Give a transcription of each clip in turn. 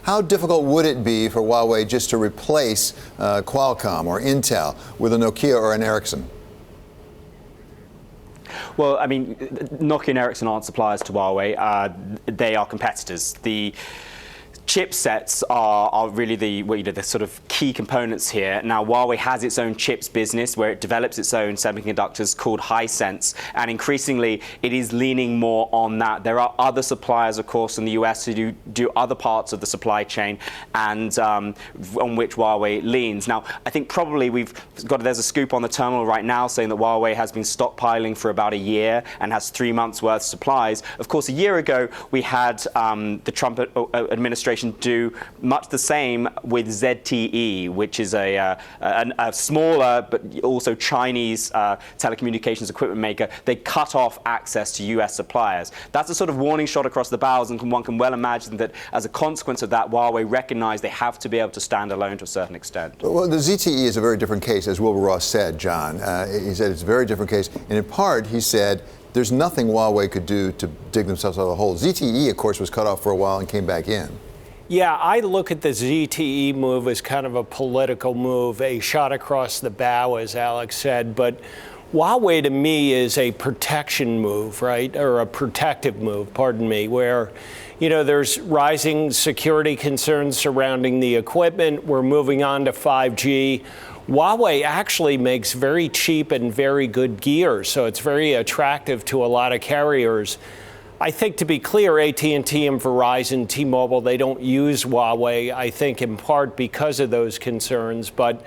how difficult would it be for Huawei just to replace Qualcomm or Intel with a Nokia or an Ericsson? Well, I mean, Nokia and Ericsson aren't suppliers to Huawei. They are competitors. The chipsets are really the sort of key components here. Now, Huawei has its own chips business where it develops its own semiconductors called Hisense, and increasingly it is leaning more on that. There are other suppliers, of course, in the US who do other parts of the supply chain and on which Huawei leans. Now, I think probably there's a scoop on the terminal right now saying that Huawei has been stockpiling for about a year and has 3 months worth of supplies. Of course, a year ago, we had the Trump administration do much the same with ZTE, which is a smaller but also Chinese telecommunications equipment maker. They cut off access to US suppliers. That's a sort of warning shot across the bows, and one can well imagine that as a consequence of that, Huawei recognize they have to be able to stand alone to a certain extent. Well, the ZTE is a very different case, as Wilbur Ross said, John. He said it's a very different case, and in part, he said there's nothing Huawei could do to dig themselves out of the hole. ZTE, of course, was cut off for a while and came back in. Yeah, I look at the ZTE move as kind of a political move, a shot across the bow, as Alex said. But Huawei, to me, is a protection move, right? Or a protective move, pardon me, where, there's rising security concerns surrounding the equipment. We're moving on to 5G. Huawei actually makes very cheap and very good gear, so it's very attractive to a lot of carriers. I think, to be clear, AT&T and Verizon, T-Mobile, they don't use Huawei, I think, in part because of those concerns. But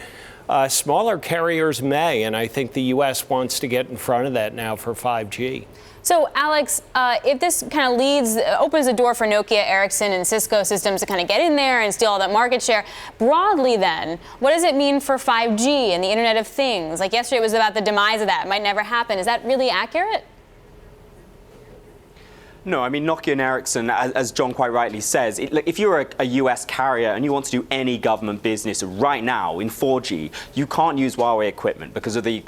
smaller carriers may, and I think the U.S. wants to get in front of that now for 5G. So, Alex, if this kind of opens the door for Nokia, Ericsson, and Cisco systems to kind of get in there and steal all that market share, broadly then, what does it mean for 5G and the Internet of Things? Like yesterday it was about the demise of that. It might never happen. Is that really accurate? No, I mean, Nokia and Ericsson, as John quite rightly says, if you're a US carrier and you want to do any government business right now in 4G, you can't use Huawei equipment because of the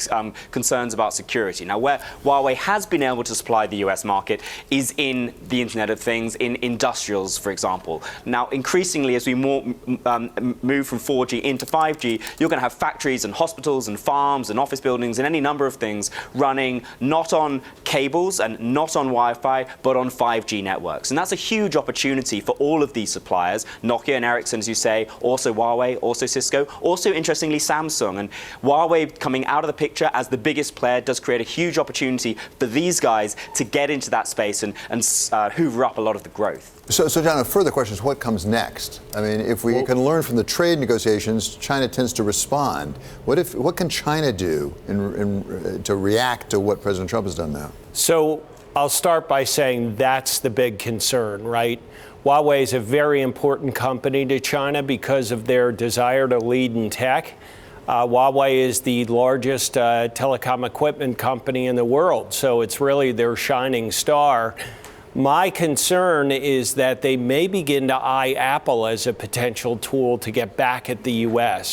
concerns about security. Now, where Huawei has been able to supply the US market is in the Internet of Things, in industrials, for example. Now, increasingly, as we move from 4G into 5G, you're going to have factories and hospitals and farms and office buildings and any number of things running not on cables and not on Wi-Fi, but on 5G networks. And that's a huge opportunity for all of these suppliers, Nokia and Ericsson, as you say, also Huawei, also Cisco, also, interestingly, Samsung. And Huawei coming out of the picture as the biggest player does create a huge opportunity for these guys to get into that space and hoover up a lot of the growth. So, John, a further question is what comes next? I mean, if we can learn from the trade negotiations, China tends to respond. What can China do to react to what President Trump has done now? So I'll start by saying that's the big concern, right? Huawei is a very important company to China because of their desire to lead in tech. Huawei is the largest telecom equipment company in the world, so it's really their shining star. My concern is that they may begin to eye Apple as a potential tool to get back at the U.S.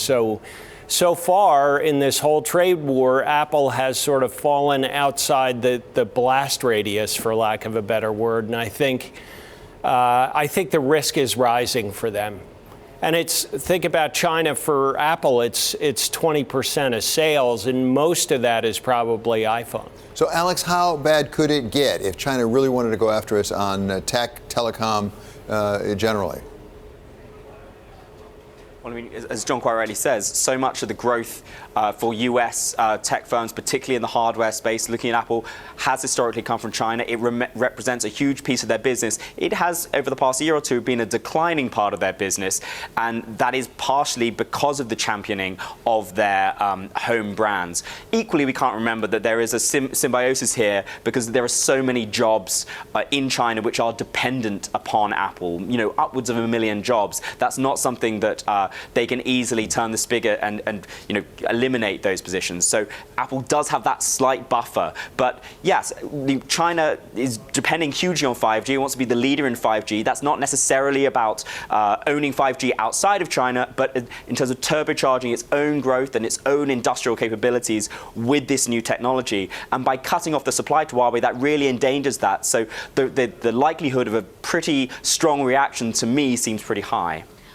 So far in this whole trade war, Apple has sort of fallen outside the blast radius, for lack of a better word, and I think the risk is rising for them. And think about China. For Apple, it's 20% of sales, and most of that is probably iPhone. So, Alex, how bad could it get if China really wanted to go after us on tech, telecom generally? Well, I mean, as John quite rightly says, so much of the growth for US tech firms, particularly in the hardware space, looking at Apple, has historically come from China. It represents a huge piece of their business. It has, over the past year or two, been a declining part of their business, and that is partially because of the championing of their home brands. Equally, we can't remember that there is a symbiosis here because there are so many jobs in China which are dependent upon Apple, upwards of 1 million jobs. That's not something that they can easily turn the spigot and eliminate those positions. So Apple does have that slight buffer. But yes, China is depending hugely on 5G. It wants to be the leader in 5G. That's not necessarily about owning 5G outside of China, but in terms of turbocharging its own growth and its own industrial capabilities with this new technology. And by cutting off the supply to Huawei, that really endangers that. So the likelihood of a pretty strong reaction to me seems pretty high.